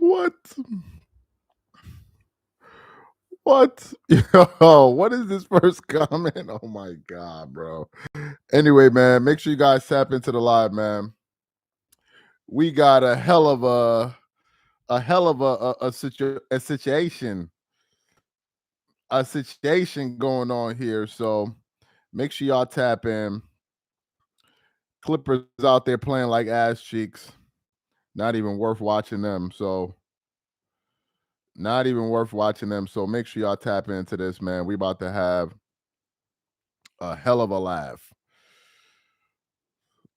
What? What? Yo, what is this first comment? Oh my God, bro. Anyway, man, make sure you guys tap into the live, man. We got a hell of a situation going on here. So make sure y'all tap in. Clippers out there playing like ass cheeks. Not even worth watching them. So not even worth watching them. So make sure y'all tap into this, man. We about to have a hell of a laugh.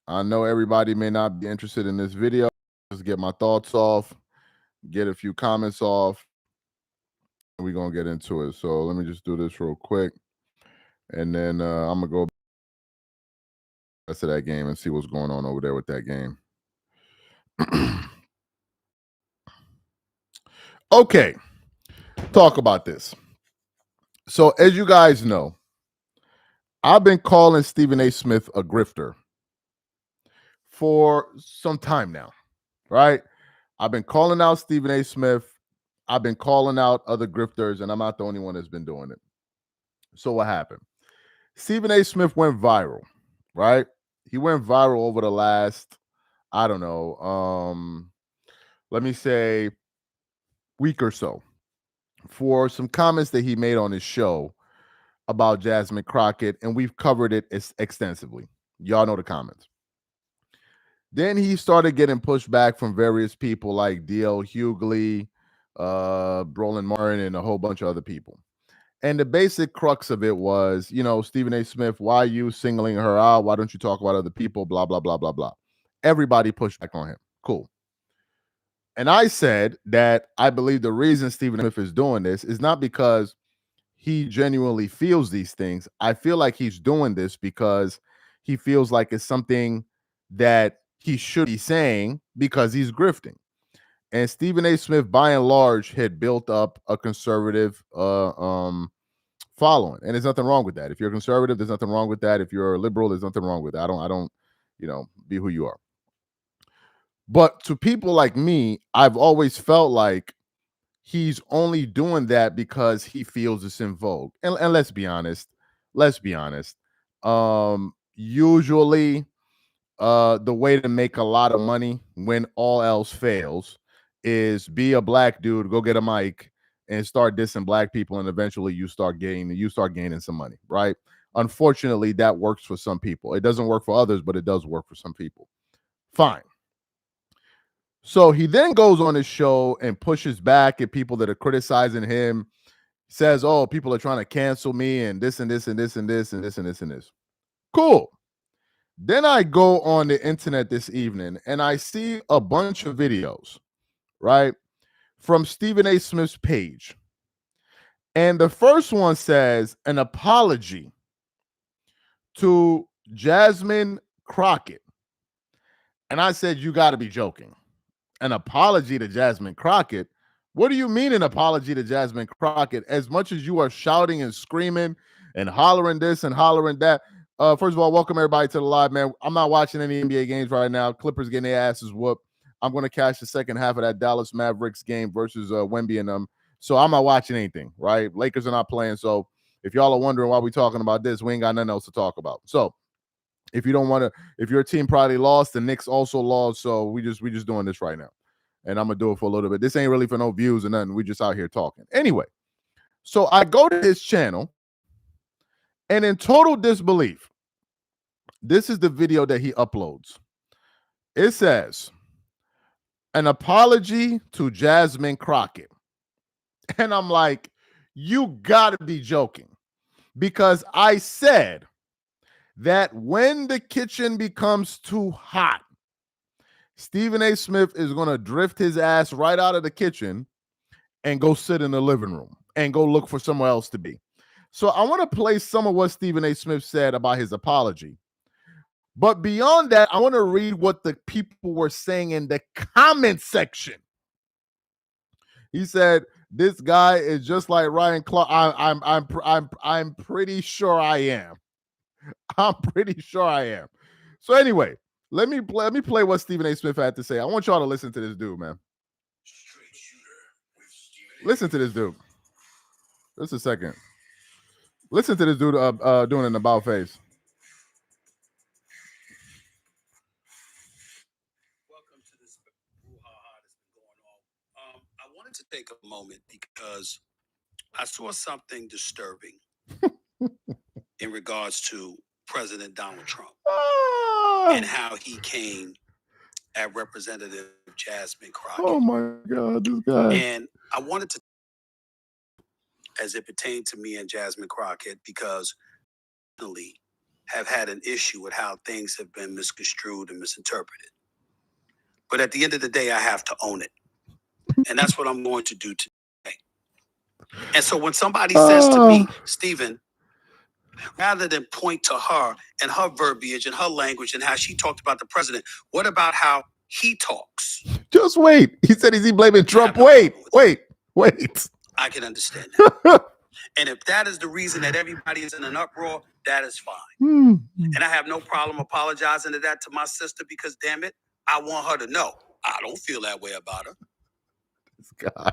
I know everybody may not be interested in this video. Just get my thoughts off, get a few comments off, and we're going to get into it. So let me just do this real quick. And then I'm going to go back to that game and see what's going on over there with that game. Okay. Talk about this. So as you guys know, I've been calling Stephen A. Smith a grifter for some time now, right? I've been calling out Stephen A. Smith. I've been calling out other grifters, and I'm not the only one that's been doing it. So what happened? Stephen A. Smith went viral, right? He went viral over the last, I don't know, let me say week or so for some comments that he made on his show about Jasmine Crockett, and we've covered it extensively. Y'all know the comments. Then he started getting pushback from various people like D.L. Hughley, Brolin Martin, and a whole bunch of other people. And the basic crux of it was, Stephen A. Smith, why are you singling her out? Why don't you talk about other people? Blah, blah, blah, blah, blah. Everybody pushed back on him. Cool. And I said that I believe the reason Stephen A. Smith is doing this is not because he genuinely feels these things. I feel like he's doing this because he feels like it's something that he should be saying because he's grifting. And Stephen A. Smith, by and large, had built up a conservative following. And there's nothing wrong with that. If you're conservative, there's nothing wrong with that. If you're a liberal, there's nothing wrong with that. I don't, be who you are. But to people like me, I've always felt like he's only doing that because he feels it's in vogue. And let's be honest. Usually the way to make a lot of money when all else fails is be a black dude, go get a mic and start dissing black people, and eventually you start gaining some money, right? Unfortunately, that works for some people. It doesn't work for others, but it does work for some people. Fine. So he then goes on his show and pushes back at people that are criticizing him, says, oh, people are trying to cancel me and this and this and this and this and this and this and this. Cool. Then I go on the internet this evening and I see a bunch of videos, right, from Stephen A. Smith's page. And the first one says an apology to Jasmine Crockett. And I said, you got to be joking. An apology to Jasmine Crockett? What do you mean an apology to Jasmine Crockett? As much as you are shouting and screaming and hollering this and hollering that. First of all, welcome everybody to the live, man. I'm not watching any NBA games right now. Clippers getting their asses whooped. I'm going to catch the second half of that Dallas Mavericks game versus Wemby and them. So I'm not watching anything, right? Lakers are not playing. So if y'all are wondering why we're talking about this, we ain't got nothing else to talk about. So if you don't want to, if your team probably lost, the Knicks also lost. So we just doing this right now. And I'm going to do it for a little bit. This ain't really for no views or nothing. We just out here talking. Anyway, so I go to his channel, and in total disbelief, this is the video that he uploads. It says, an apology to Jasmine Crockett. And I'm like, you got to be joking. Because I said that when the kitchen becomes too hot, Stephen A. Smith is going to drift his ass right out of the kitchen and go sit in the living room and go look for somewhere else to be. So I want to play some of what Stephen A. Smith said about his apology. But beyond that, I want to read what the people were saying in the comment section. He said, "This guy is just like Ryan Clark." I'm pretty sure I am. I'm pretty sure I am. So anyway, let me play what Stephen A. Smith had to say. I want y'all to listen to this dude, man. Listen to this dude. Just a second. Listen to this dude doing an about face. Welcome to this brouhaha that's been going on. I wanted to take a moment because I saw something disturbing in regards to President Donald Trump and how he came at Representative Jasmine Crockett. Oh my God, this guy. And I wanted to, as it pertained to me and Jasmine Crockett, because we have had an issue with how things have been misconstrued and misinterpreted. But at the end of the day, I have to own it. And that's what I'm going to do today. And so when somebody says to me, Stephen, rather than point to her and her verbiage and her language and how she talked about the president, what about how he talks? Just wait. He said, is he blaming Trump? Wait. I can understand that. And if that is the reason that everybody is in an uproar, that is fine. And I have no problem apologizing to that to my sister because, damn it, I want her to know I don't feel that way about her. This guy.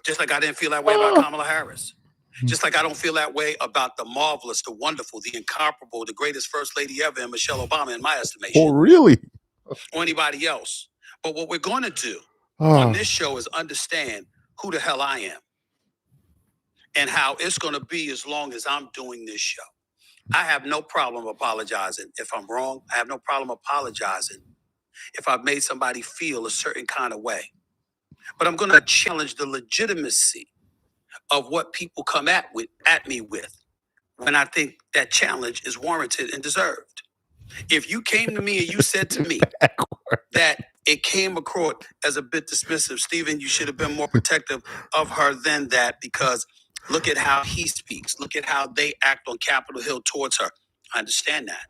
Just like I didn't feel that way about Kamala Harris. Just like I don't feel that way about the marvelous, the wonderful, the incomparable, the greatest first lady ever, and Michelle Obama, in my estimation. Oh, really? Or anybody else. But what we're going to do on this show is understand who the hell I am and how it's going to be as long as I'm doing this show. I have no problem apologizing if I'm wrong. I have no problem apologizing if I've made somebody feel a certain kind of way. But I'm going to challenge the legitimacy of what people come at me with when I think that challenge is warranted and deserved. If you came to me and you said to me that it came across as a bit dismissive, Stephen, you should have been more protective of her than that because look at how he speaks. Look at how they act on Capitol Hill towards her. I understand that.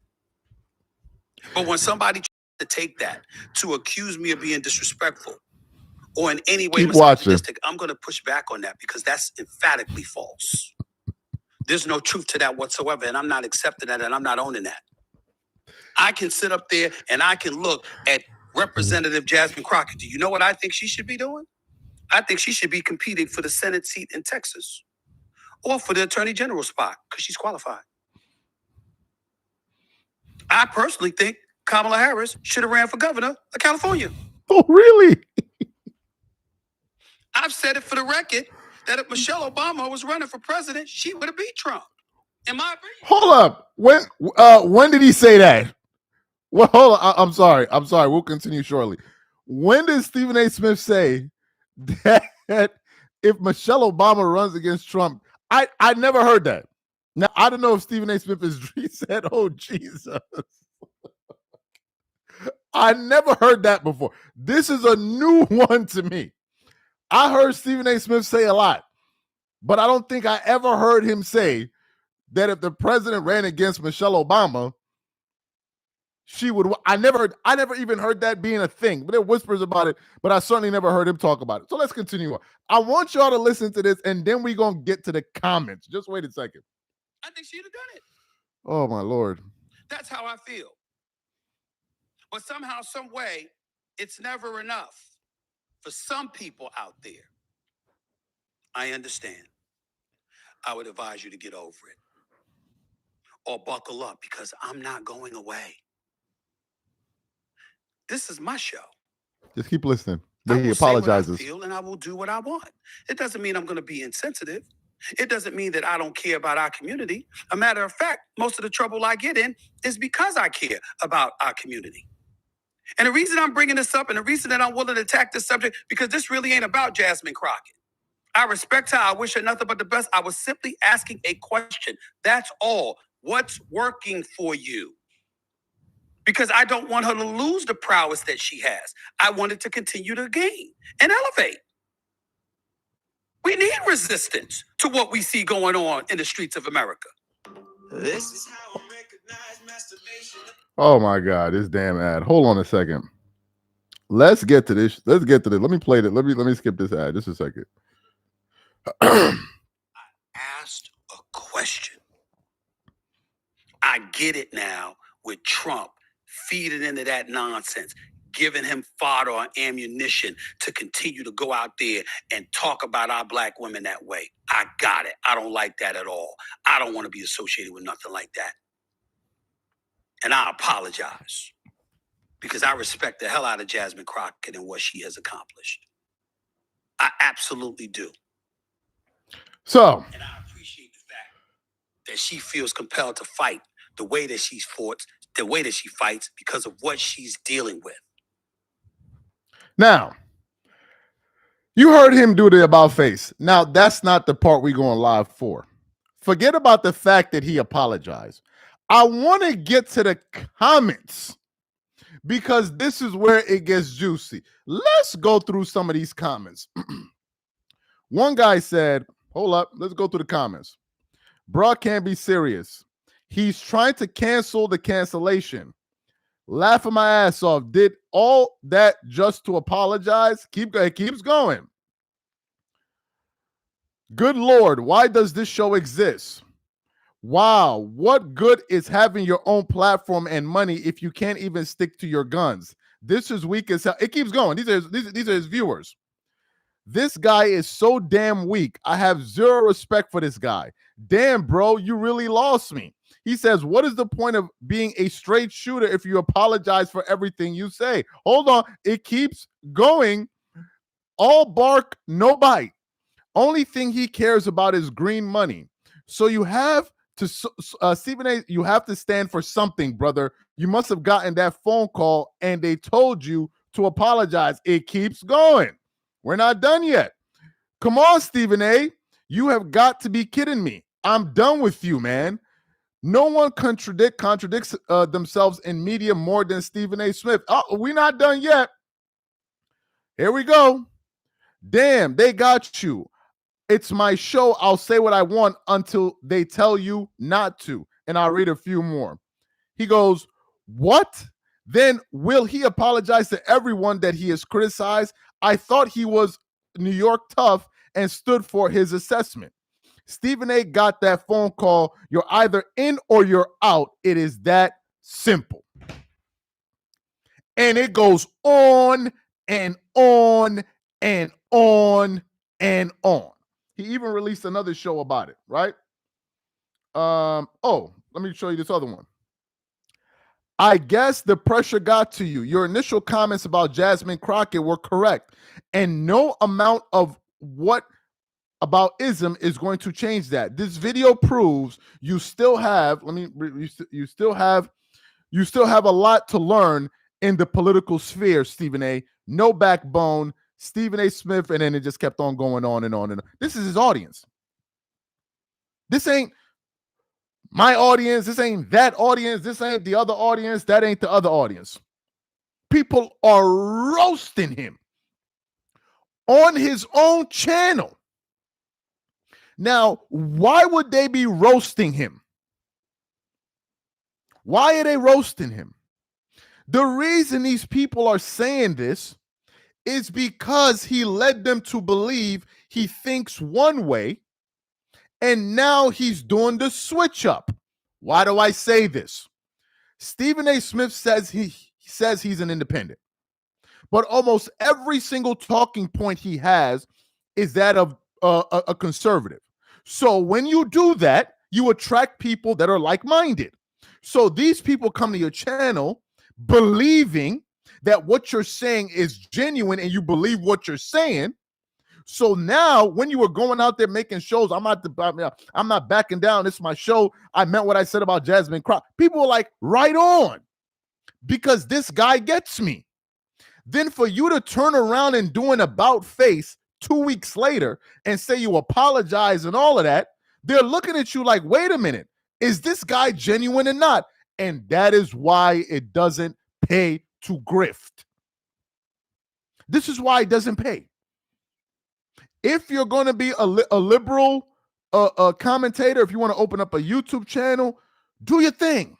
But when somebody tries to take that to accuse me of being disrespectful or in any way misogynistic, I'm going to push back on that because that's emphatically false. There's no truth to that whatsoever, and I'm not accepting that, and I'm not owning that. I can sit up there and I can look at Representative Jasmine Crockett. Do you know what I think she should be doing? I think she should be competing for the Senate seat in Texas or for the Attorney General spot because she's qualified. I personally think Kamala Harris should have ran for governor of California. Oh, really? I've said it for the record that if Michelle Obama was running for president, she would have beat Trump. In my opinion. Hold up. When did he say that? Well, hold on. I'm sorry. We'll continue shortly. When did Stephen A. Smith say that if Michelle Obama runs against Trump? I never heard that. Now, I don't know if Stephen A. Smith he said, oh, Jesus. I never heard that before. This is a new one to me. I heard Stephen A. Smith say a lot, but I don't think I ever heard him say that if the president ran against Michelle Obama, she would. I never even heard that being a thing. But there are whispers about it, but I certainly never heard him talk about it. So let's continue on. I want y'all to listen to this, and then we're going to get to the comments. Just wait a second. I think she'd have done it. Oh, my Lord. That's how I feel. But somehow, some way, it's never enough for some people out there. I understand. I would advise you to get over it or buckle up because I'm not going away. This is my show. Just keep listening. But he apologizes. Say what I feel and I will do what I want. It doesn't mean I'm going to be insensitive. It doesn't mean that I don't care about our community. A matter of fact, most of the trouble I get in is because I care about our community. And the reason I'm bringing this up and the reason that I'm willing to attack this subject, because this really ain't about Jasmine Crockett. I respect her. I wish her nothing but the best. I was simply asking a question. That's all. What's working for you? Because I don't want her to lose the prowess that she has. I want it to continue to gain and elevate. We need resistance to what we see going on in the streets of America. This is how I recognize masturbation. Oh my God, this damn ad. Hold on a second. Let's get to this. Let me play it. Let me skip this ad. Just a second. I asked a question. I get it now with Trump feeding into that nonsense. giving him fodder or ammunition to continue to go out there and talk about our black women that way. I got it. I don't like that at all. I don't want to be associated with nothing like that. And I apologize because I respect the hell out of Jasmine Crockett and what she has accomplished. I absolutely do. So, and I appreciate the fact that she feels compelled to fight the way that she's fought, the way that she fights because of what she's dealing with. now, you heard him do the about face. Now, that's not the part we're going live for. Forget about the fact that he apologized. I want to get to the comments because this is where it gets juicy. Let's go through some of these comments. One guy said, hold up, let's go through the comments. Bro can't be serious. He's trying to cancel the cancellation. Laughing my ass off. Did all that just to apologize? It keeps going. Good Lord, why does this show exist? Wow, what good is having your own platform and money if you can't even stick to your guns? This is weak as hell. It keeps going. These are his viewers. This guy is so damn weak. I have zero respect for this guy. Damn, bro, you really lost me. He says, what is the point of being a straight shooter if you apologize for everything you say? Hold on. It keeps going. All bark, no bite. Only thing he cares about is green money. So you have to, Stephen A., you have to stand for something, brother. You must have gotten that phone call and they told you to apologize. It keeps going. We're not done yet. Come on, Stephen A. You have got to be kidding me. I'm done with you, man. No one contradicts themselves in media more than Stephen A. Smith. Oh, we're not done yet. Here we go. Damn, they got you. It's my show. I'll say what I want until they tell you not to. And I'll read a few more. He goes, what? Then will he apologize to everyone that he has criticized? I thought he was New York tough and stood for his assessment. Stephen A. got that phone call. You're either in or you're out. It is that simple. And it goes on and on and on and on. He even released another show about it, right? Oh, let me show you this other one. I guess the pressure got to you. Your initial comments about Jasmine Crockett were correct. And no amount of what about ism is going to change that. This video proves you still have, you still have a lot to learn in the political sphere, Stephen A. No backbone, Stephen A. Smith, and then it just kept on going on and on and on. This is his audience. This ain't my audience. This ain't that audience. This ain't the other audience. That ain't the other audience. People are roasting him on his own channel. Now, why would they be roasting him? Why are they roasting him? The reason these people are saying this is because he led them to believe he thinks one way, and now he's doing the switch up. Why do I say this? Stephen A. Smith says he's an independent, but almost every single talking point he has is that of a conservative. So when you do that, you attract people that are like-minded. So these people come to your channel believing that what you're saying is genuine and you believe what you're saying. So now when you were going out there making shows, I'm not backing down. It's my show. I meant what I said about Jasmine Crockett. People were like, right on, because this guy gets me. Then for you to turn around and do an about face 2 weeks later and say you apologize and all of that, they're looking at you like, wait a minute, is this guy genuine or not? And that is why it doesn't pay to grift. This is why it doesn't pay. If you're going to be a liberal commentator, if you want to open up a YouTube channel, do your thing.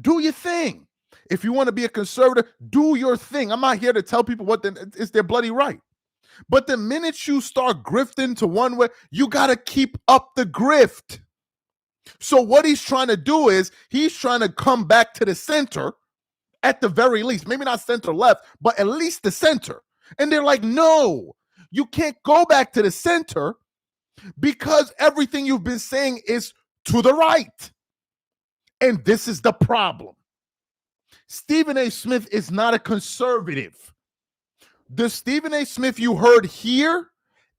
Do your thing. If you want to be a conservative, do your thing. I'm not here to tell people it's their bloody right. But the minute you start grifting to one way, you got to keep up the grift. So what he's trying to do is he's trying to come back to the center at the very least. Maybe not center left, but at least the center. And they're like, no, you can't go back to the center because everything you've been saying is to the right. And this is the problem. Stephen A. Smith is not a conservative. The Stephen A. Smith you heard here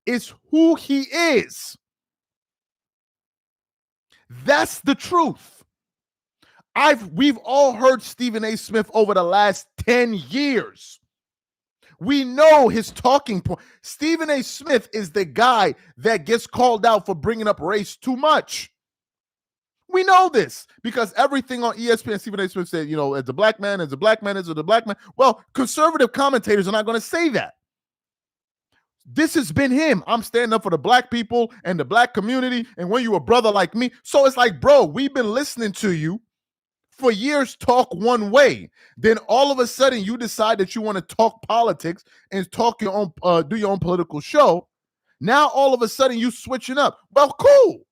is who he is. That's the truth. We've all heard Stephen A. Smith over the last 10 years. We know his talking point. Stephen A. Smith is the guy that gets called out for bringing up race too much. We know this because everything on ESPN, Stephen A. Smith said, as a black man, as a black man, as a black man. Well, conservative commentators are not going to say that. This has been him. I'm standing up for the black people and the black community. And when you're a brother like me, so it's like, bro, we've been listening to you for years talk one way. Then all of a sudden you decide that you want to talk politics and talk your own, do your own political show. Now all of a sudden you switching up. Well, cool.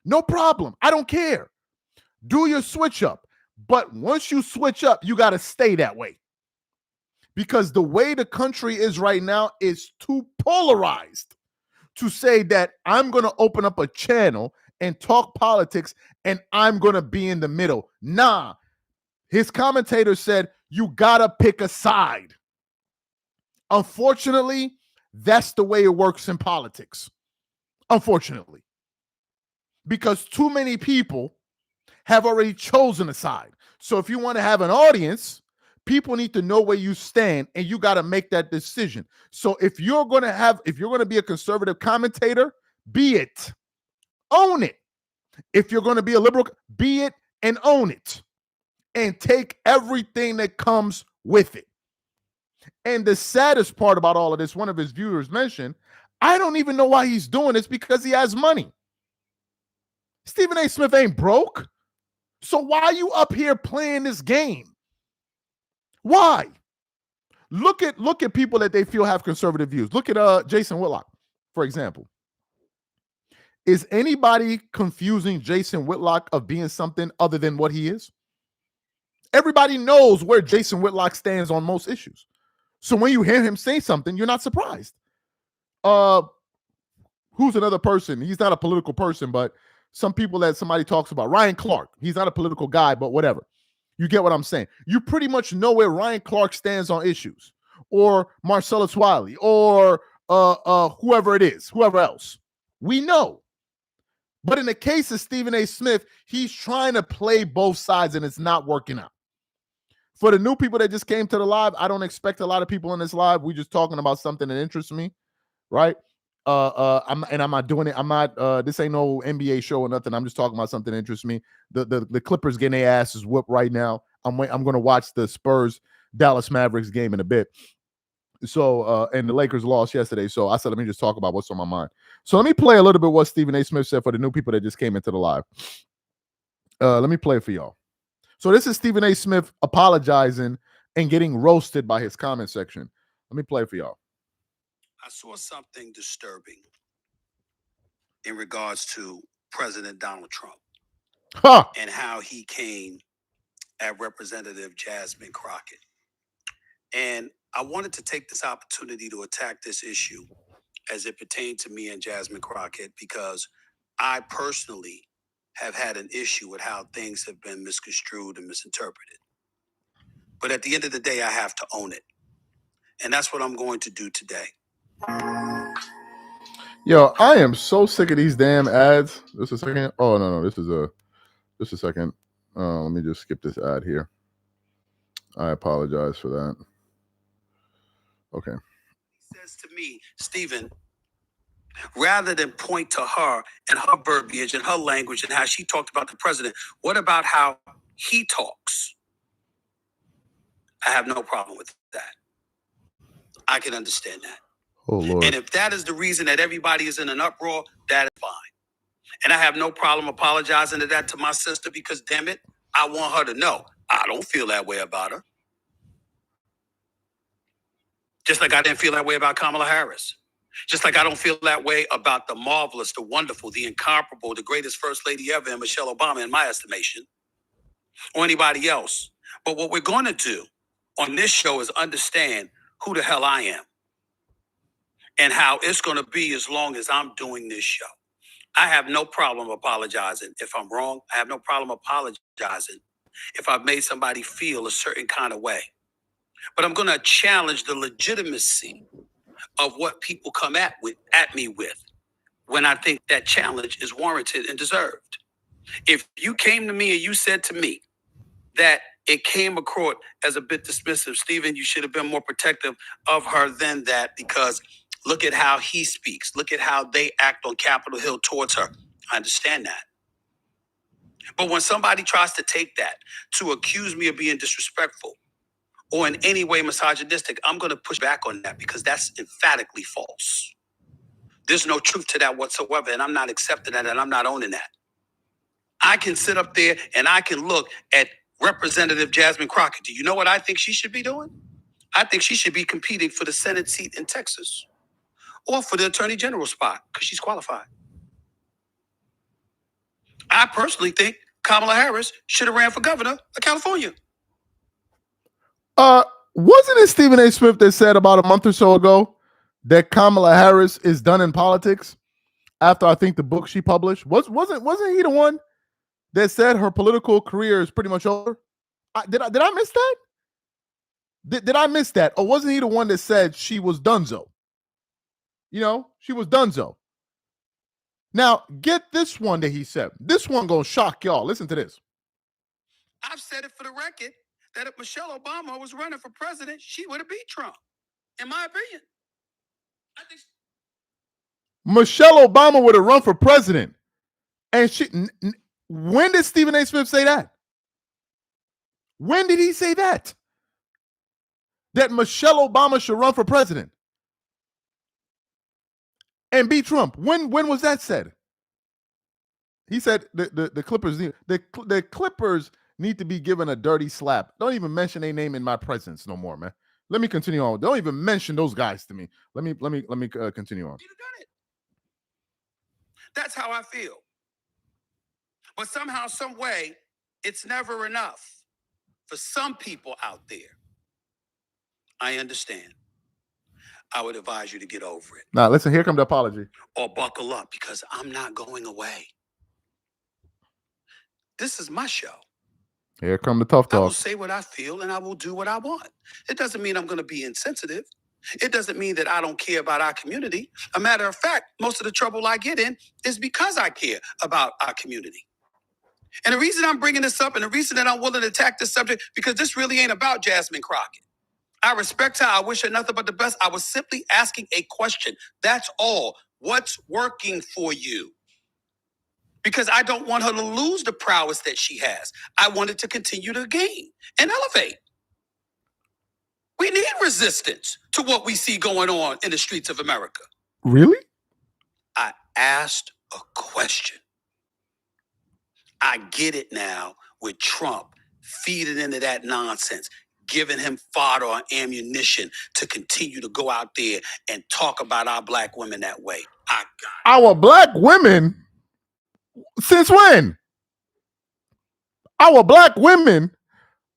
No problem. I don't care. Do your switch up. But once you switch up, you got to stay that way. Because the way the country is right now is too polarized to say that I'm going to open up a channel and talk politics and I'm going to be in the middle. Nah. His commentator said, you got to pick a side. Unfortunately, that's the way it works in politics. Unfortunately. Because too many people have already chosen a side. So if you want to have an audience, people need to know where you stand and you got to make that decision. So if you're going to be a conservative commentator, be it. Own it. If you're going to be a liberal, be it and own it. And take everything that comes with it. And the saddest part about all of this, one of his viewers mentioned, I don't even know why he's doing this because he has money. Stephen A. Smith ain't broke. So why are you up here playing this game? Why? Look at people that they feel have conservative views. Look at Jason Whitlock, for example. Is anybody confusing Jason Whitlock of being something other than what he is? Everybody knows where Jason Whitlock stands on most issues. So when you hear him say something, you're not surprised. Who's another person? He's not a political person, but some people that somebody talks about. Ryan Clark. He's not a political guy, but whatever. You get what I'm saying? You pretty much know where Ryan Clark stands on issues, or Marcellus Wiley, or whoever it is, whoever else. We know. But in the case of Stephen A. Smith, he's trying to play both sides, and it's not working out. For the new people that just came to the live, I don't expect a lot of people in this live. We're just talking about something that interests me, right? I'm not doing it. I'm not. This ain't no NBA show or nothing. I'm just talking about something that interests me. The Clippers getting their asses whooped right now. I'm going to watch the Spurs Dallas Mavericks game in a bit. So and the Lakers lost yesterday. So I said, let me just talk about what's on my mind. So let me play a little bit what Stephen A. Smith said for the new people that just came into the live. Let me play it for y'all. So this is Stephen A. Smith apologizing and getting roasted by his comment section. Let me play it for y'all. I saw something disturbing in regards to President Donald Trump and how he came at Representative Jasmine Crockett. And I wanted to take this opportunity to attack this issue as it pertained to me and Jasmine Crockett, because I personally have had an issue with how things have been misconstrued and misinterpreted. But at the end of the day, I have to own it. And that's what I'm going to do today. Yo, I am so sick of these damn ads. Just a second. Oh, no. Just a second. Let me just skip this ad here. I apologize for that. Okay. He says to me, Stephen, rather than point to her and her verbiage and her language and how she talked about the president, what about how he talks? I have no problem with that. I can understand that. Oh, Lord. And if that is the reason that everybody is in an uproar, that is fine. And I have no problem apologizing to that to my sister, because, damn it, I want her to know I don't feel that way about her. Just like I didn't feel that way about Kamala Harris. Just like I don't feel that way about the marvelous, the wonderful, the incomparable, the greatest first lady ever, Michelle Obama, in my estimation, or anybody else. But what we're going to do on this show is understand who the hell I am and how it's going to be as long as I'm doing this show. I have no problem apologizing if I'm wrong. I have no problem apologizing if I've made somebody feel a certain kind of way. But I'm going to challenge the legitimacy of what people come at me with when I think that challenge is warranted and deserved. If you came to me and you said to me that it came across as a bit dismissive, Stephen, you should have been more protective of her than that because look at how he speaks. Look at how they act on Capitol Hill towards her. I understand that. But when somebody tries to take that to accuse me of being disrespectful or in any way misogynistic, I'm going to push back on that because that's emphatically false. There's no truth to that whatsoever, and I'm not accepting that, and I'm not owning that. I can sit up there and I can look at Representative Jasmine Crockett. Do you know what I think she should be doing? I think she should be competing for the Senate seat in Texas or for the Attorney General spot because she's qualified. I personally think Kamala Harris should have ran for governor of California. Wasn't it Stephen A. Smith that said about a month or so ago that Kamala Harris is done in politics after I think the book she published? Wasn't he the one that said her political career is pretty much over? Did I miss that? Did I miss that? Or wasn't he the one that said she was donezo? You know, she was donezo. Now, get this one that he said. This one gonna shock y'all. Listen to this. I've said it for the record that if Michelle Obama was running for president, she would have beat Trump, in my opinion. I think Michelle Obama would have run for president. And when did Stephen A. Smith say that? When did he say that? That Michelle Obama should run for president and beat Trump. When was that said? He said the Clippers the Clippers need to be given a dirty slap. Don't even mention their name in my presence no more, man. Let me continue on. Don't even mention those guys to me. Let me continue on. That's how I feel. But somehow, some way, it's never enough for some people out there. I understand. I would advise you to get over it. Now, listen, here comes the apology. Or buckle up because I'm not going away. This is my show. Here come the tough talk. I will say what I feel and I will do what I want. It doesn't mean I'm going to be insensitive. It doesn't mean that I don't care about our community. A matter of fact, most of the trouble I get in is because I care about our community. And the reason I'm bringing this up and the reason that I'm willing to attack this subject, because this really ain't about Jasmine Crockett. I respect her. I wish her nothing but the best. I was simply asking a question. That's all. What's working for you? Because I don't want her to lose the prowess that she has. I want it to continue to gain and elevate. We need resistance to what we see going on in the streets of America. Really? I asked a question. I get it now with Trump feeding into that nonsense, giving him fodder or ammunition to continue to go out there and talk about our black women that way. I got it. Our black women? Since when? Our black women?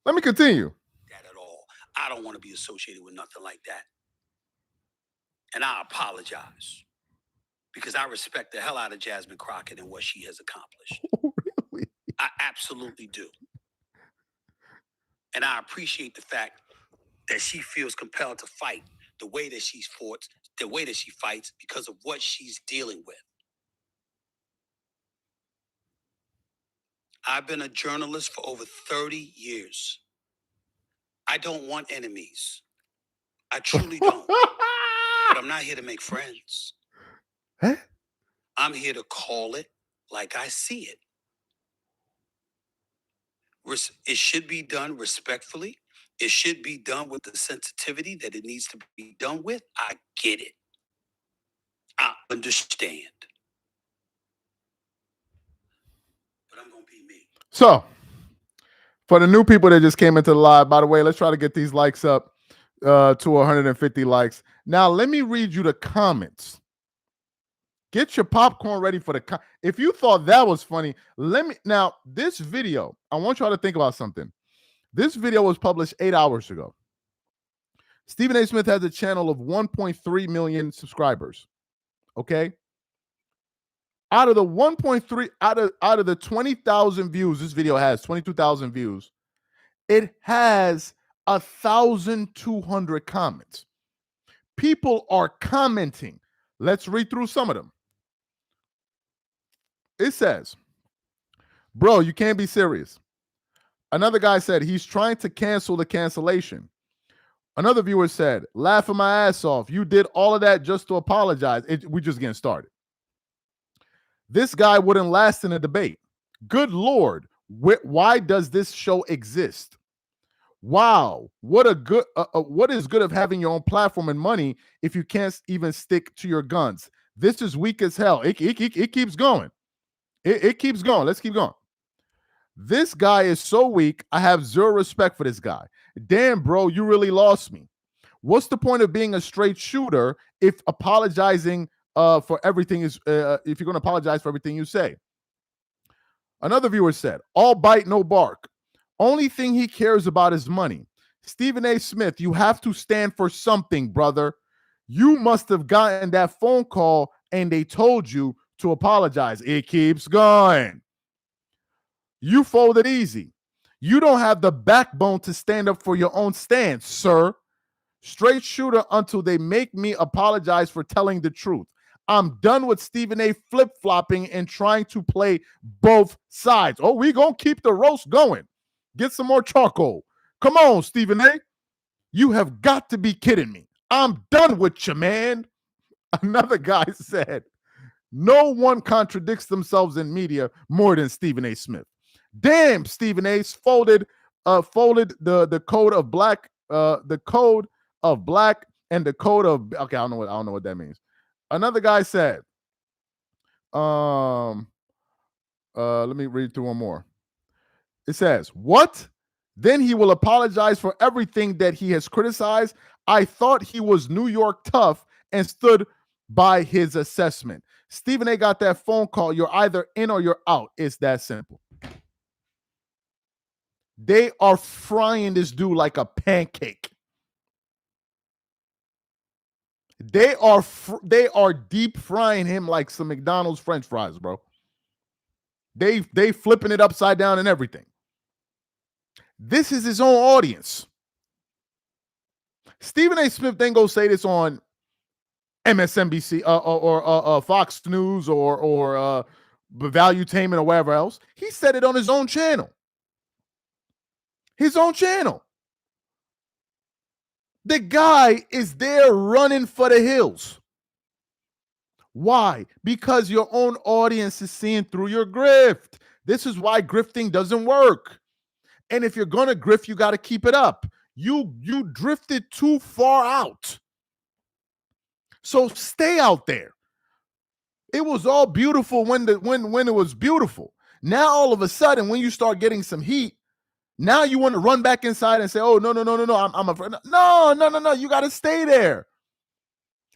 Let me continue. That at all. I don't want to be associated with nothing like that. And I apologize because I respect the hell out of Jasmine Crockett and what she has accomplished. Oh, really? I absolutely do. And I appreciate the fact that she feels compelled to fight the way that she's fought, the way that she fights because of what she's dealing with. I've been a journalist for over 30 years. I don't want enemies. I truly don't. But I'm not here to make friends. Huh? I'm here to call it like I see it. It should be done respectfully. It should be done with the sensitivity that it needs to be done with. I get it. I understand. But I'm going to be me. So, for the new people that just came into the live, by the way, let's try to get these likes up to 150 likes. Now, let me read you the comments. Get your popcorn ready for the if you thought that was funny, now this video, I want y'all to think about something. This video was published 8 hours ago. Stephen A. Smith has a channel of 1.3 million subscribers. Okay. Out of the 1.3, out of the 20,000 views, this video has 22,000 views. It has 1,200 comments. People are commenting. Let's read through some of them. It says, bro, you can't be serious. Another guy said he's trying to cancel the cancellation. Another viewer said, laughing my ass off. You did all of that just to apologize. We just getting started. This guy wouldn't last in a debate. Good Lord. Why does this show exist? Wow. What is good of having your own platform and money if you can't even stick to your guns? This is weak as hell. It keeps going. It keeps going. Let's keep going. This guy is so weak. I have zero respect for this guy. Damn, bro, you really lost me. What's the point of being a straight shooter if apologizing for everything is if you're going to apologize for everything you say? Another viewer said, all bite, no bark. Only thing he cares about is money. Stephen A. Smith, you have to stand for something, brother. You must have gotten that phone call and they told you to apologize. It keeps going. You folded easy. You don't have the backbone to stand up for your own stance, sir. Straight shooter until they make me apologize for telling the truth. I'm done with Stephen A. flip-flopping and trying to play both sides. Oh, we gonna keep the roast going. Get some more charcoal. Come on, Stephen A. You have got to be kidding me. I'm done with you, man. Another guy said, no one contradicts themselves in media more than Stephen A. Smith. Damn, Stephen A. folded the code of black, the code of black and the code of okay, I don't know what that means. Another guy said, let me read through one more. It says, what? Then he will apologize for everything that he has criticized. I thought he was New York tough and stood by his assessment. Stephen A. got that phone call. You're either in or you're out. It's that simple. They are frying this dude like a pancake. They are deep frying him like some McDonald's French fries, bro. They flipping it upside down and everything. This is his own audience. Stephen A. Smith then go say this on MSNBC or Fox News or Valuetainment or wherever else. He said it on his own channel. His own channel. The guy is there running for the hills. Why? Because your own audience is seeing through your grift. This is why grifting doesn't work. And if you're going to grift, you got to keep it up. You drifted too far out. So stay out there. It was all beautiful when it was beautiful. Now all of a sudden, when you start getting some heat, now you want to run back inside and say, "Oh no, I'm afraid." No, you got to stay there.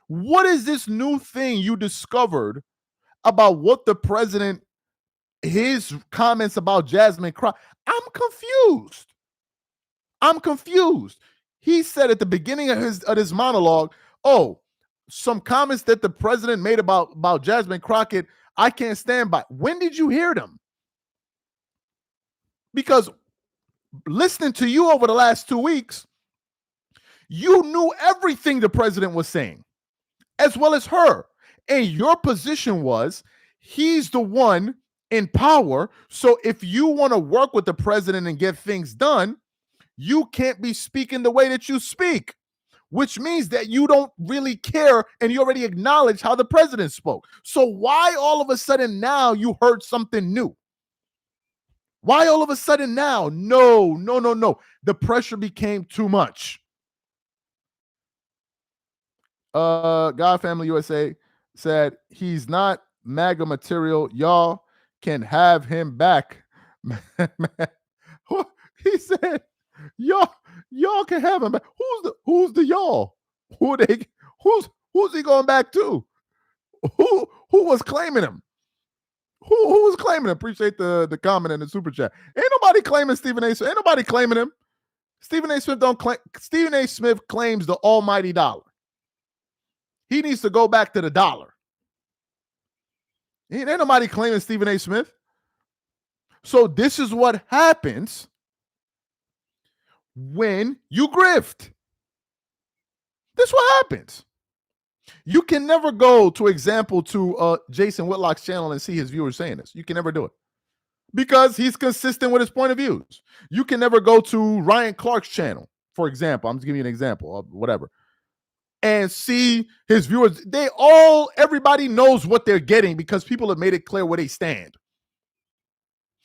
What is this new thing you discovered about what the president, his comments about Jasmine Crockett? I'm confused. He said at the beginning of his monologue, "Oh, some comments that the president made about Jasmine Crockett, I can't stand by." When did you hear them? Because listening to you over the last 2 weeks, you knew everything the president was saying, as well as her. And your position was, he's the one in power. So if you want to work with the president and get things done, you can't be speaking the way that you speak, which means that you don't really care and you already acknowledge how the president spoke. So why all of a sudden now you heard something new? Why all of a sudden now? No. The pressure became too much. God Family USA said he's not MAGA material. Y'all can have him back. He said, y'all can have him back. Who's the y'all? Who's he going back to? Who was claiming him? Who was claiming him? Appreciate the comment in the super chat. Ain't nobody claiming Stephen A. Ain't nobody claiming him. Stephen A. Smith claims the almighty dollar. He needs to go back to the dollar. Ain't nobody claiming Stephen A. Smith. So this is what happens when you grift. This is what happens. You can never go, to example, to Jason Whitlock's channel and see his viewers saying this. You can never do it because he's consistent with his point of views. You can never go to Ryan Clark's channel, for example. I'm just giving you an example of whatever, and see his viewers. Everybody knows what they're getting because people have made it clear where they stand.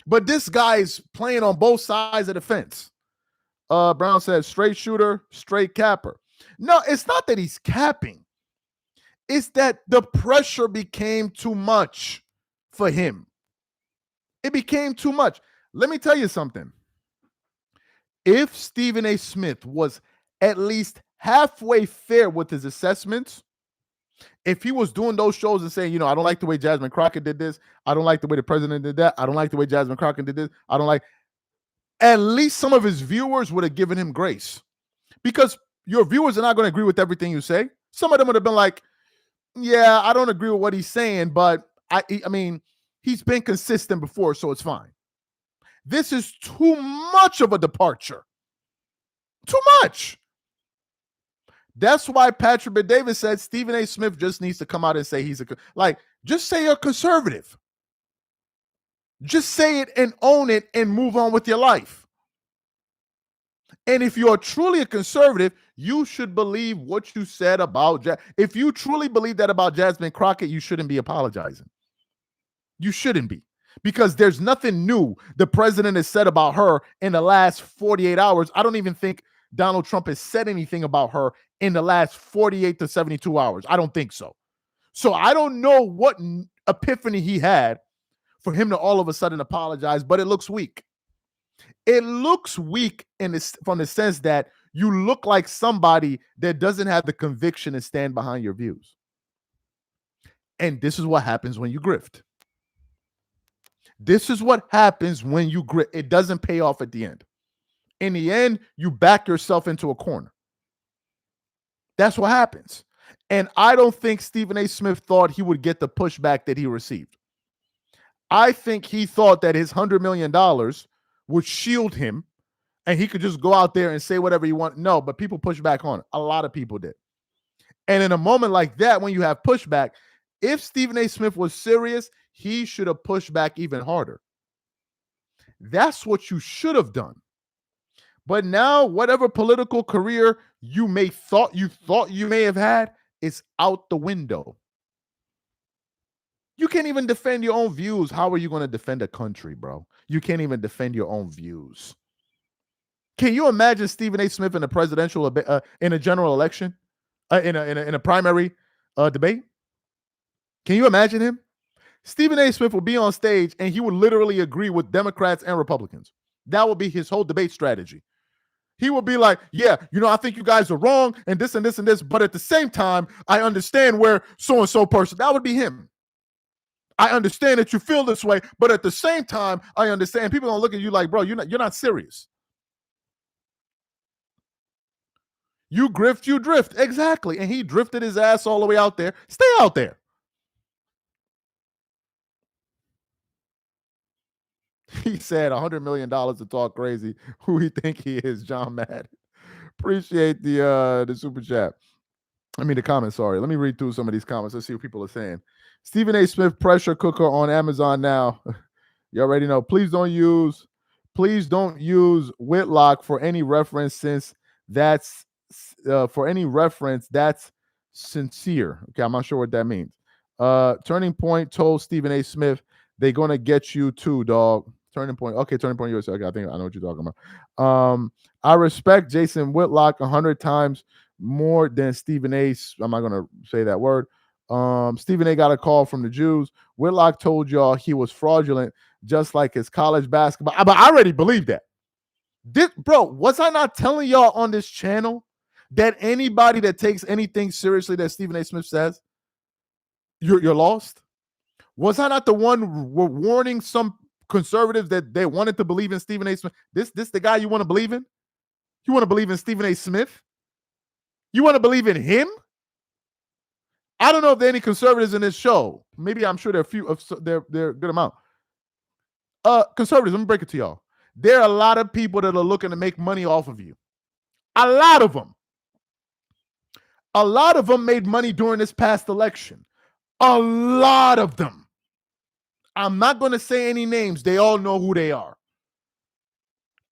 But this guy's playing on both sides of the fence. Brown says, straight shooter, straight capper. No, it's not that he's capping. It's that the pressure became too much for him. It became too much. Let me tell you something. If Stephen A. Smith was at least halfway fair with his assessments, if he was doing those shows and saying, I don't like the way Jasmine Crockett did this, I don't like the way the president did that, I don't like the way Jasmine Crockett did this, I don't like, at least some of his viewers would have given him grace. Because your viewers are not going to agree with everything you say. Some of them would have been like, yeah, I don't agree with what he's saying, but I mean, he's been consistent before, so it's fine. This is too much of a departure. Too much. That's why Patrick Bet-David said Stephen A. Smith just needs to come out and say just say you're conservative. Just say it and own it and move on with your life. And if you are truly a conservative, you should believe what you said about if you truly believe that about Jasmine Crockett, you shouldn't be apologizing. You shouldn't be, because there's nothing new the president has said about her in the last 48 hours. I don't even think Donald Trump has said anything about her in the last 48 to 72 hours. I don't think so. So I don't know what epiphany he had for him to all of a sudden apologize, but it looks weak. It looks weak from the sense that you look like somebody that doesn't have the conviction to stand behind your views. And this is what happens when you grift. This is what happens when you grift. It doesn't pay off at the end. In the end, you back yourself into a corner. That's what happens. And I don't think Stephen A. Smith thought he would get the pushback that he received. I think he thought that his $100 million would shield him and he could just go out there and say whatever he wants. No, but people push back on it. A lot of people did. And in a moment like that, when you have pushback, if Stephen A. Smith was serious, he should have pushed back even harder. That's what you should have done. But now, whatever political career you thought you may have had is out the window. You can't even defend your own views. How are you going to defend a country, bro? You can't even defend your own views. Can you imagine Stephen A. Smith in a presidential in a general election, in a primary debate? Can you imagine him? Stephen A. Smith will be on stage and he would literally agree with Democrats and Republicans. That would be his whole debate strategy. He will be like, yeah, I think you guys are wrong and this and this and this, but at the same time, I understand where so-and-so person. That would be him. I understand that you feel this way, but at the same time, I understand. People don't look at you like, bro, you're not serious. You grift, you drift. Exactly. And he drifted his ass all the way out there. Stay out there. He said $100 million to talk crazy. Who he think he is, John Madden. Appreciate the super chat. The comments, sorry. Let me read through some of these comments. Let's see what people are saying. Stephen A. Smith pressure cooker on Amazon now. You already know. Please don't use Whitlock for any reference, since that's sincere. Okay, I'm not sure what that means. Turning Point told Stephen A. Smith, they're gonna get you too, dog. Turning Point. Okay, Turning Point USA. Okay, I think I know what you're talking about. I respect Jason Whitlock 100 times more than Stephen A. I'm not gonna say that word. Stephen A. got a call from the Jews. Whitlock told y'all he was fraudulent, just like his college basketball. But I already believe that. Bro, was I not telling y'all on this channel that anybody that takes anything seriously that Stephen A. Smith says, you're lost? Was I not the one warning some conservatives that they wanted to believe in Stephen A. Smith? This the guy you want to believe in? You want to believe in Stephen A. Smith? You want to believe in him? I don't know if there are any conservatives in this show. Maybe I'm sure there are a few. They're a good amount. Conservatives, let me break it to y'all. There are a lot of people that are looking to make money off of you. A lot of them. A lot of them made money during this past election. A lot of them. I'm not going to say any names. They all know who they are.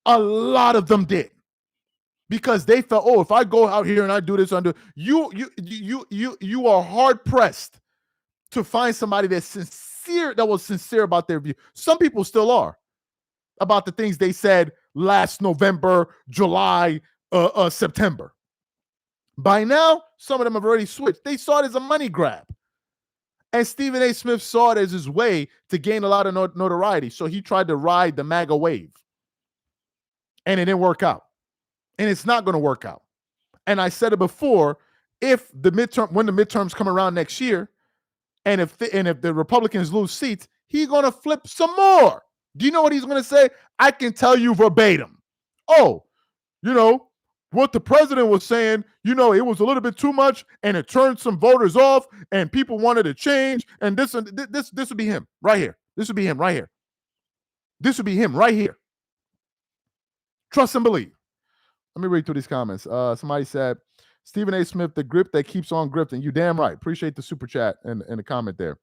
A lot of them did. Because they felt, oh, if I go out here and I do this under you are hard pressed to find somebody that's sincere, that was sincere about their view. Some people still are about the things they said last November, July, September. By now, some of them have already switched. They saw it as a money grab. And Stephen A. Smith saw it as his way to gain a lot of notoriety. So he tried to ride the MAGA wave. And it didn't work out. And it's not going to work out. And I said it before, when the midterms come around next year, and if the Republicans lose seats, he's going to flip some more. Do you know what he's going to say? I can tell you verbatim. Oh, what the president was saying, it was a little bit too much, and it turned some voters off, and people wanted to change, and this would be him right here. This would be him right here. This would be him right here. Trust and believe. Let me read through these comments. Somebody said, Stephen A. Smith, the grip that keeps on grifting. You damn right. Appreciate the super chat and the comment there.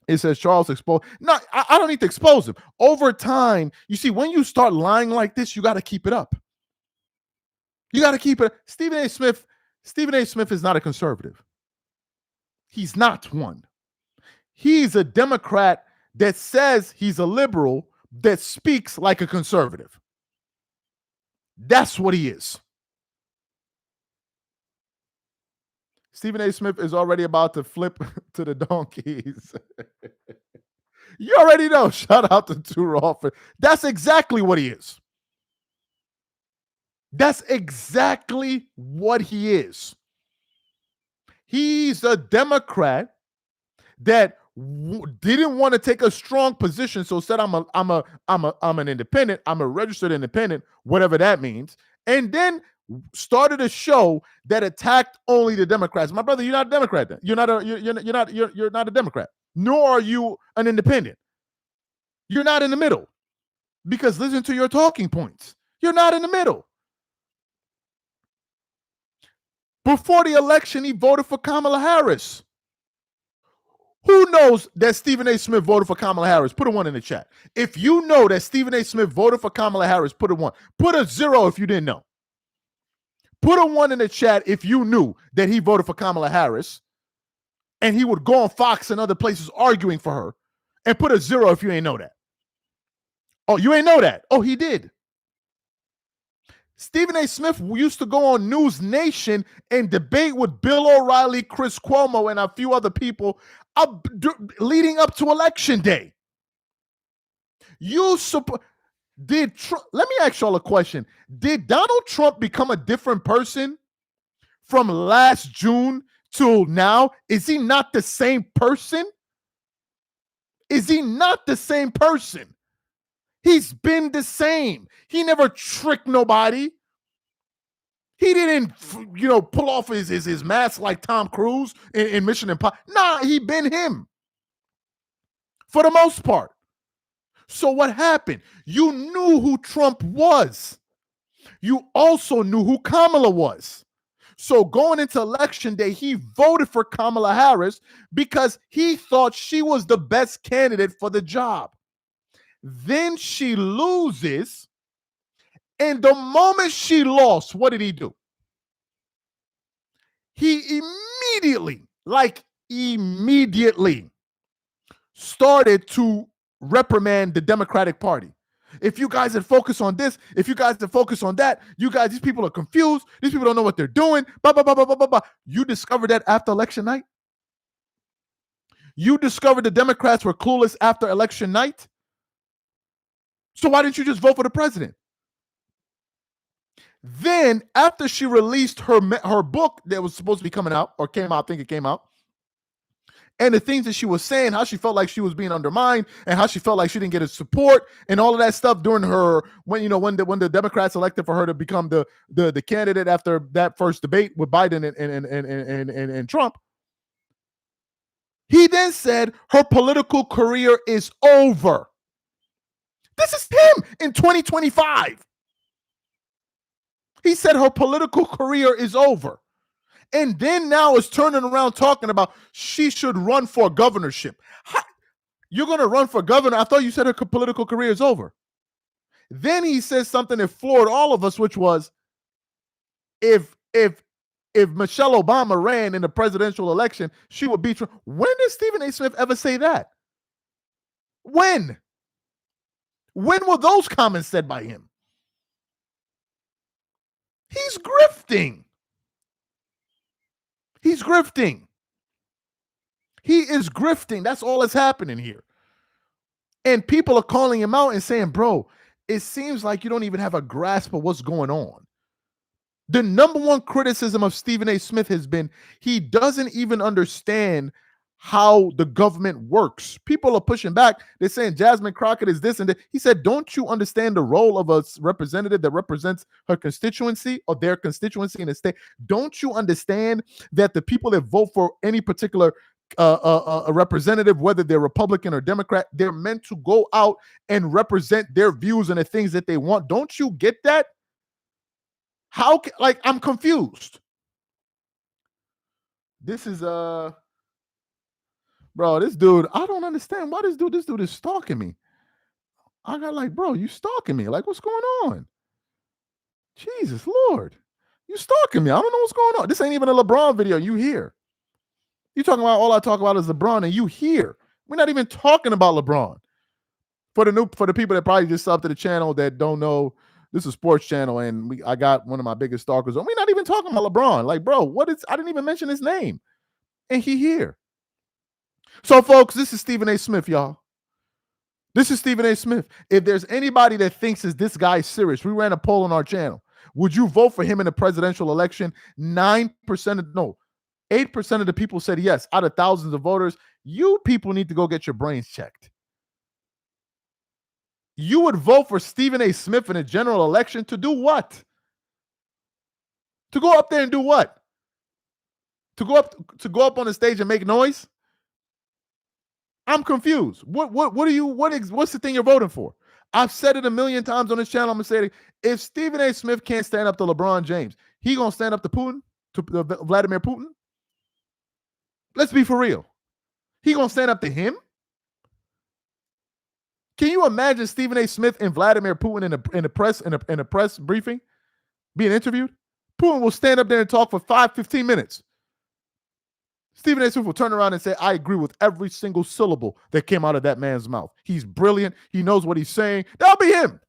It says, Charles exposed. No, I don't need to expose him. Over time, you see, when you start lying like this, you got to keep it up. You got to keep it. Stephen A. Smith is not a conservative. He's not one. He's a Democrat that says he's a liberal that speaks like a conservative. That's what he is. Stephen A. Smith is already about to flip to the donkeys. You already know. Shout out to Turoff. That's exactly what he is. That's exactly what he is. He's a Democrat that didn't want to take a strong position, so said I'm an independent, I'm a registered independent, whatever that means, and then started a show that attacked only the Democrats. My brother, you're not a Democrat. Then you're not a Democrat, nor are you an independent. You're not in the middle, because listen to your talking points. You're not in the middle. Before the election, he voted for Kamala Harris. Who knows that Stephen A. Smith voted for Kamala Harris? Put a 1 in the chat. If you know that Stephen A. Smith voted for Kamala Harris, put a 1. Put a 0 if you didn't know. Put a 1 in the chat if you knew that he voted for Kamala Harris and he would go on Fox and other places arguing for her. And put a 0 if you ain't know that. Oh, you ain't know that? Oh, he did. Stephen A. Smith used to go on News Nation and debate with Bill O'Reilly, Chris Cuomo, and a few other people leading up to Election Day. Let me ask y'all a question. Did Donald Trump become a different person from last June till now? Is he not the same person? Is he not the same person? He's been the same. He never tricked nobody. He didn't, pull off his mask like Tom Cruise in Mission Impossible. Nah, he been him for the most part. So what happened? You knew who Trump was. You also knew who Kamala was. So going into Election Day, he voted for Kamala Harris because he thought she was the best candidate for the job. Then she loses, and the moment she lost, what did he do? He immediately started to reprimand the Democratic Party. If you guys had focused on this, if you guys had focused on that, these people are confused. These people don't know what they're doing. Blah, blah, blah, blah, blah, blah. You discovered that after election night? You discovered the Democrats were clueless after election night? So why didn't you just vote for the president? Then, after she released her book that was supposed to be coming out, or came out, I think it came out, and the things that she was saying, how she felt like she was being undermined, and how she felt like she didn't get his support, and all of that stuff during her when the Democrats elected for her to become the candidate after that first debate with Biden and Trump. He then said her political career is over. This is him in 2025. He said her political career is over. And then now is turning around talking about she should run for governorship. You're going to run for governor? I thought you said her political career is over. Then he says something that floored all of us, which was, if Michelle Obama ran in the presidential election, she would beat Trump. When did Stephen A. Smith ever say that? When? When were those comments said by him? He's grifting. He's grifting. He is grifting. That's all that's happening here. And people are calling him out and saying, bro, it seems like you don't even have a grasp of what's going on. The number one criticism of Stephen A. Smith has been he doesn't even understand how the government works. People are pushing back. They're saying Jasmine Crockett is this and that. He said, don't you understand the role of a representative that represents her constituency or their constituency in the state? Don't you understand that the people that vote for any particular a representative, whether they're Republican or Democrat, they're meant to go out and represent their views and the things that they want? Don't you get that? How I'm confused. This is bro, this dude, I don't understand why this dude is stalking me. I got like, bro, you stalking me. Like, what's going on? Jesus Lord. You stalking me. I don't know what's going on. This ain't even a LeBron video. You here. You talking about all I talk about is LeBron, and you here. We're not even talking about LeBron. For the people that probably just subbed to the channel that don't know, this is a sports channel, and I got one of my biggest stalkers. And we're not even talking about LeBron. Like, bro, I didn't even mention his name. And he here. So, folks, this is Stephen A. Smith, y'all. This is Stephen A. Smith. If there's anybody that thinks this guy is serious, we ran a poll on our channel. Would you vote for him in the presidential election? 8% of the people said yes. Out of thousands of voters, you people need to go get your brains checked. You would vote for Stephen A. Smith in a general election to do what? To go up there and do what? To go up on the stage and make noise? I'm confused. What's the thing you're voting for? I've said it a million times on this channel. I'm gonna say it. If Stephen A. Smith can't stand up to LeBron James, he gonna stand up to Putin, to Vladimir Putin? Let's be for real. He gonna stand up to him? Can you imagine Stephen A. Smith and Vladimir Putin in a press briefing being interviewed? Putin will stand up there and talk for 15 minutes. Stephen A. Smith will turn around and say, I agree with every single syllable that came out of that man's mouth. He's brilliant. He knows what he's saying. That'll be him.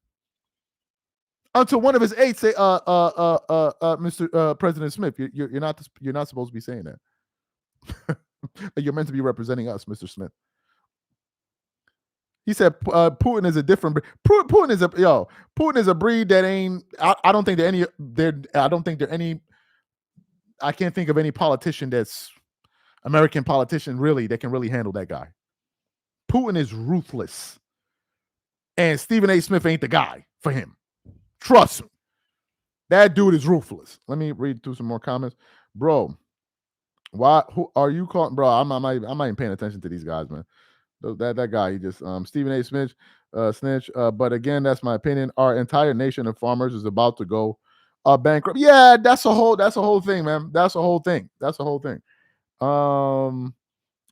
Until one of his aides say, Mr. President Smith, you're not supposed to be saying that. You're meant to be representing us, Mr. Smith. He said Putin is a different breed. Putin is a breed that ain't. I don't think I can't think of any politician that's American politician really that can really handle that guy. Putin is ruthless. And Stephen A. Smith ain't the guy for him. Trust me. That dude is ruthless. Let me read through some more comments. Bro, who are you calling? Bro, I'm not even paying attention to these guys, man. That guy, he just Stephen A. Smith, snitch. But again, that's my opinion. Our entire nation of farmers is about to go bankrupt. Yeah, that's a whole thing, man. That's a whole thing. I'm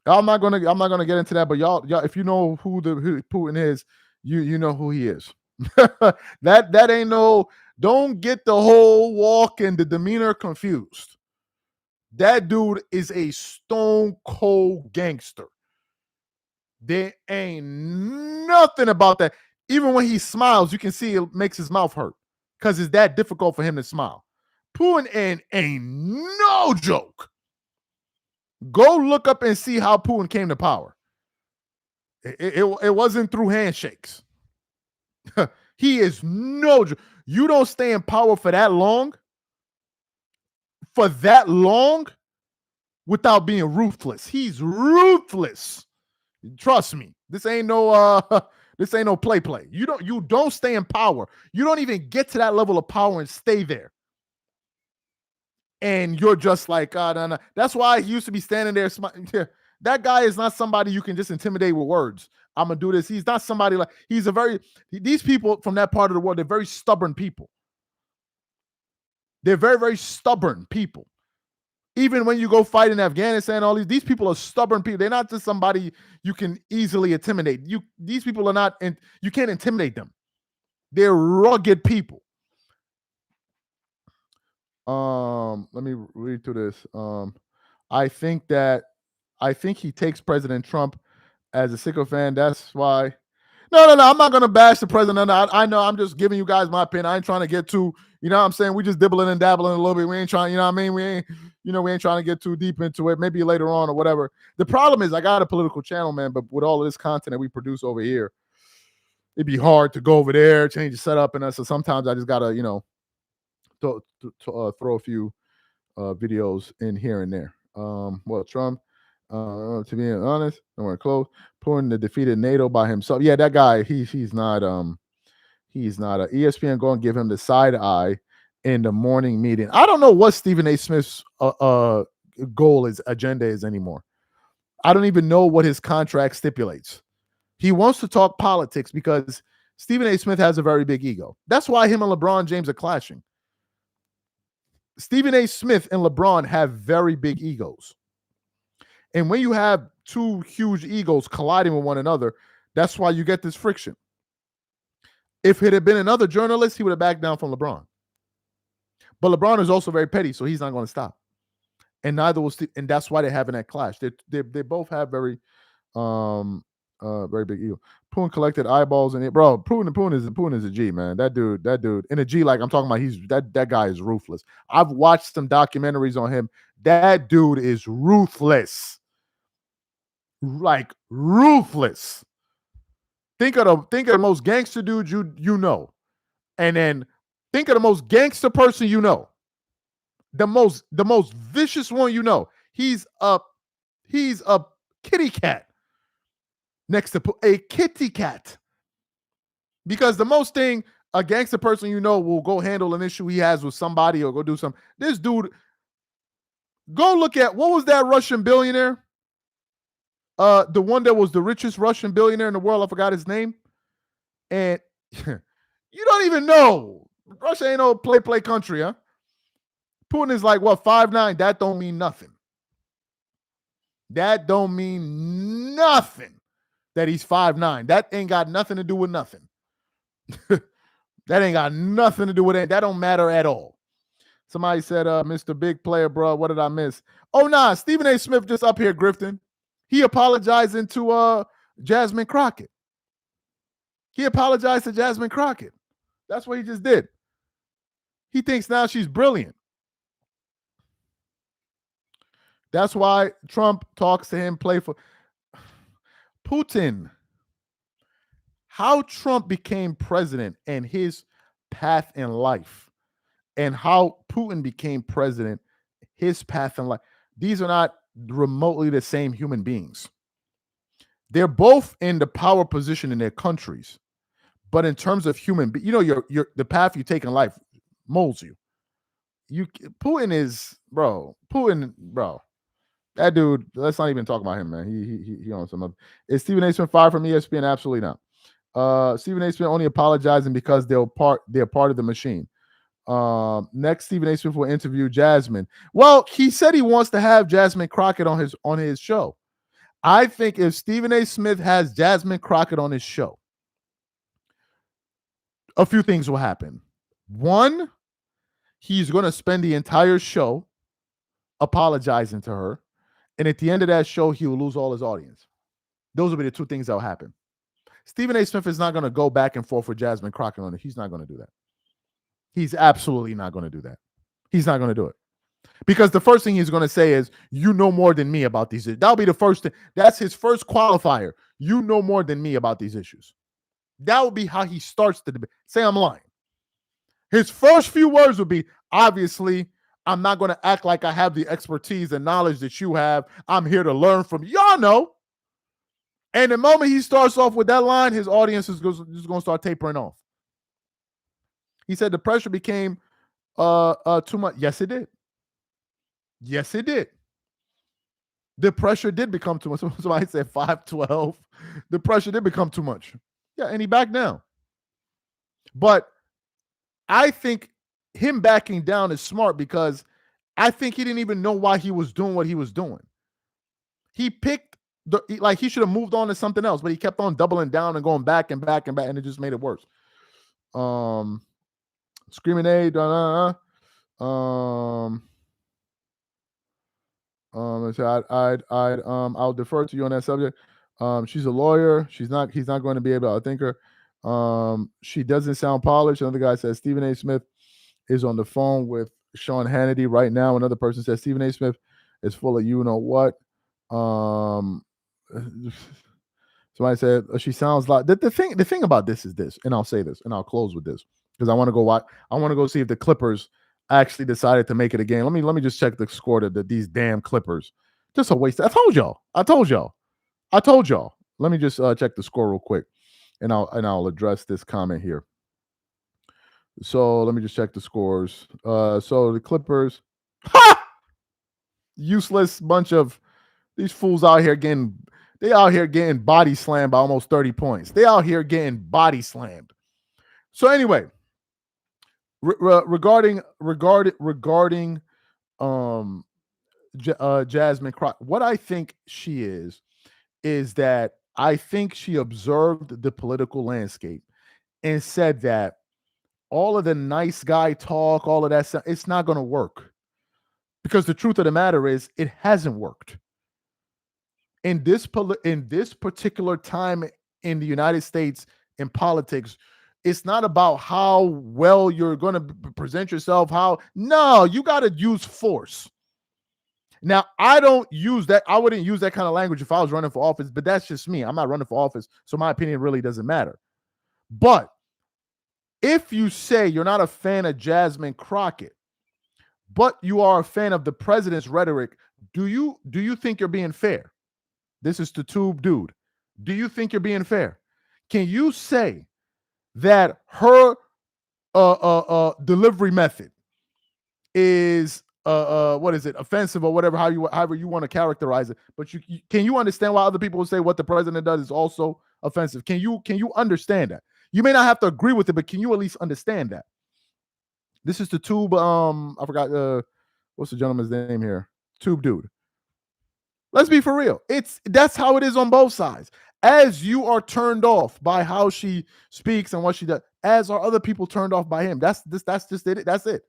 not gonna get into that, but y'all, if you know who Putin is, you know who he is. that ain't no. Don't get the whole walk and the demeanor confused. That dude is a stone cold gangster. There ain't nothing about that. Even when he smiles, you can see it makes his mouth hurt because it's that difficult for him to smile. Putin ain't no joke. Go look up and see how Putin came to power. It wasn't through handshakes. He is no joke. You don't stay in power for that long. without being ruthless. He's ruthless. Trust me. This ain't no play. You don't stay in power. You don't even get to that level of power and stay there. And you're just like, no. That's why he used to be standing there. That guy is not somebody you can just intimidate with words. I'm gonna do this. He's not somebody like, these people from that part of the world, they're very stubborn people. They're very, very stubborn people. Even when you go fight in Afghanistan, all these people are stubborn people. They're not just somebody you can easily intimidate. These people are not, and you can't intimidate them. They're rugged people. Let me read through this. I think he takes President Trump as a sycophant. That's why. No. I'm not gonna bash the president. I know. I'm just giving you guys my opinion. I ain't trying to get too. You know what I'm saying? We just dibbling and dabbling a little bit. We ain't trying. You know what I mean? We ain't trying to get too deep into it. Maybe later on or whatever. The problem is I got a political channel, man. But with all of this content that we produce over here, it'd be hard to go over there, change the setup, and so sometimes I just gotta, throw a few videos in here and there. Trump, to be honest, nowhere close. Putin the defeated NATO by himself. Yeah, that guy, he's not ESPN going to give him the side eye in the morning meeting. I don't know what Stephen A. Smith's agenda is anymore. I don't even know what his contract stipulates. He wants to talk politics because Stephen A. Smith has a very big ego. That's why him and LeBron James are clashing. Stephen A. Smith and LeBron have very big egos. And when you have two huge egos colliding with one another, that's why you get this friction. If it had been another journalist, he would have backed down from LeBron. But LeBron is also very petty, so he's not going to stop. And neither will Steve, and that's why they're having that clash. They both have very big ego. Putin collected eyeballs and bro. Putin is a G, man. That dude, and a G, like I'm talking about, that guy is ruthless. I've watched some documentaries on him. That dude is ruthless. Like ruthless. Think of the most gangster dude you know, and then think of the most gangster person you know. The most vicious one you know. He's a kitty cat next to a kitty cat. Because the most thing a gangster person you know will go handle an issue he has with somebody or go do something. This dude, go look at, what was that Russian billionaire? The one that was the richest Russian billionaire in the world. I forgot his name. And you don't even know. Russia ain't no play country, huh? Putin is like, what, 5'9"? That don't mean nothing. That don't mean nothing that he's 5'9". That ain't got nothing to do with nothing. That ain't got nothing to do with it. That don't matter at all. Somebody said, Mr. Big Player, bro, what did I miss? Oh, nah, Stephen A. Smith just up here grifting. He apologizing to Jasmine Crockett. He apologized to Jasmine Crockett. That's what he just did. He thinks now she's brilliant. That's why Trump talks to him, play for Putin. How Trump became president and his path in life, and how Putin became president, his path in life. These are not remotely the same human beings. They're both in the power position in their countries, but in terms of human, your the path you take in life molds you. Putin, bro. That dude, let's not even talk about him, man. He owns some other. Is Stephen A. Smith fired from ESPN? Absolutely not. Stephen A. Smith only apologizing because they're part of the machine. Next, Stephen A. Smith will interview Jasmine. Well, he said he wants to have Jasmine Crockett on his show. I think if Stephen A. Smith has Jasmine Crockett on his show, a few things will happen. One, he's going to spend the entire show apologizing to her. And at the end of that show, he will lose all his audience. Those will be the two things that will happen. Stephen A. Smith is not going to go back and forth with Jasmine Crockett on it. He's not going to do that. He's absolutely not going to do that. He's not going to do it. Because the first thing he's going to say is, you know more than me about these issues. That'll be the first thing. That's his first qualifier. You know more than me about these issues. That will be how he starts the debate. Say I'm lying. His first few words would be, obviously, I'm not going to act like I have the expertise and knowledge that you have. I'm here to learn from y'all know. And the moment he starts off with that line, his audience is just going to start tapering off. He said the pressure became too much. Yes, it did. Yes, it did. The pressure did become too much. Somebody said 512. The pressure did become too much. Yeah, and he backed down. But I think him backing down is smart because I think he didn't even know why he was doing what he was doing. He picked he should have moved on to something else, but he kept on doubling down and going back and back and back, and it just made it worse. Screaming A, I'll defer to you on that subject. She's a lawyer. He's not going to be able to think her. She doesn't sound polished. Another guy says Stephen A. Smith is on the phone with Sean Hannity right now. Another person says Stephen A. Smith is full of you know what. Somebody said she sounds like the thing about this is this, and I'll say this, and I'll close with this because I want to go watch. I want to go see if the Clippers actually decided to make it a game. Let me just check the score to these damn Clippers. Just a waste. I told y'all. Let me just check the score real quick, and I'll address this comment here. So let me just check the scores. So the Clippers, useless bunch of these fools out here getting body slammed by almost 30 points. They out here getting body slammed. So anyway, regarding Jasmine Crockett, what I think she is that I think she observed the political landscape and said that all of the nice guy talk, all of that stuff, it's not going to work. Because the truth of the matter is it hasn't worked. In this particular time in the United States in politics, it's not about how well you're going to present yourself. No, you got to use force. Now, I don't use that. I wouldn't use that kind of language if I was running for office, but that's just me. I'm not running for office, so my opinion really doesn't matter. But if you say you're not a fan of Jasmine Crockett, but you are a fan of the president's rhetoric, do you think you're being fair? This is the tube dude. Do you think you're being fair? Can you say that her delivery method is what is it, offensive or whatever, however you want to characterize it? But can you understand why other people will say what the president does is also offensive? Can you understand that? You may not have to agree with it, but can you at least understand that? This is the tube. I forgot what's the gentleman's name here. Tube dude. Let's be for real. That's how it is on both sides. As you are turned off by how she speaks and what she does, as are other people turned off by him. That's just it. That's it.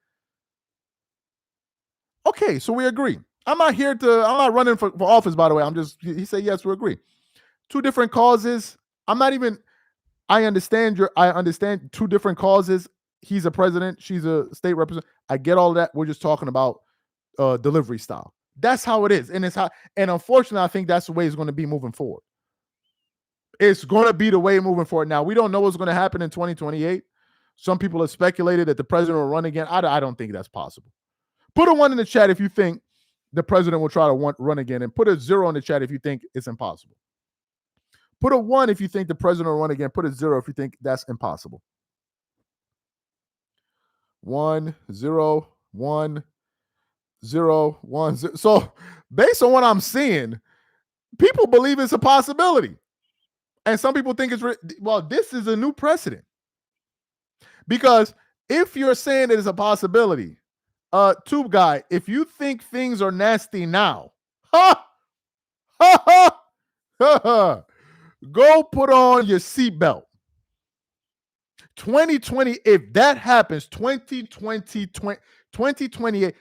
Okay, so we agree. I'm not running for office, by the way. He said, yes, we agree. Two different causes. I understand two different causes. He's a president. She's a state representative. I get all of that. We're just talking about delivery style. That's how it is. And unfortunately, I think that's the way it's going to be moving forward. It's going to be the way moving forward. Now, we don't know what's going to happen in 2028. Some people have speculated that the president will run again. I don't think that's possible. Put a 1 in the chat if you think the president will try to run again, and put a 0 in the chat if you think it's impossible. Put a 1 if you think the president will run again. Put a 0 if you think that's impossible. 1, 0, 1, 0, 1, 0. So based on what I'm seeing, people believe it's a possibility. And some people think this is a new precedent. Because if you're saying it is a possibility, tube guy, if you think things are nasty now, go put on your seatbelt. 2020, if that happens, 2028,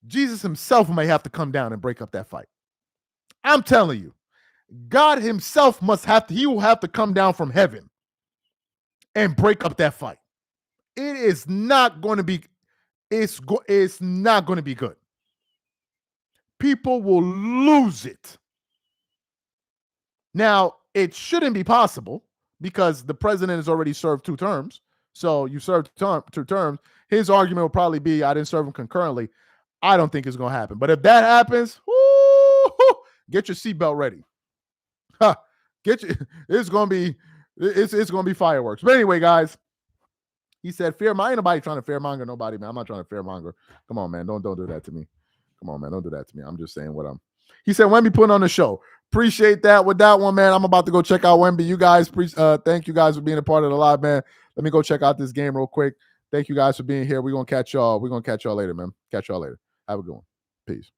Jesus himself may have to come down and break up that fight. I'm telling you, God himself he will have to come down from heaven and break up that fight. It is not going to be, it's not going to be good. People will lose it. Now, it shouldn't be possible because the president has already served 2 terms. So you served 2 terms. his argument will probably be, I didn't serve him concurrently. I don't think it's going to happen. But if that happens, woo, get your seatbelt ready. It's going to be fireworks. But anyway, guys, he said, fearmonger. Ain't nobody trying to fearmonger nobody, man. I'm not trying to fearmonger. Come on, man. Don't do that to me. Come on, man. Don't do that to me. I'm just saying what I'm. He said, Wemby put on the show. Appreciate that. With that one, man, I'm about to go check out Wemby. You guys, thank you guys for being a part of the live, man. Let me go check out this game real quick. Thank you guys for being here. We're going to catch y'all. We're going to catch y'all later, man. Catch y'all later. Have a good one. Peace.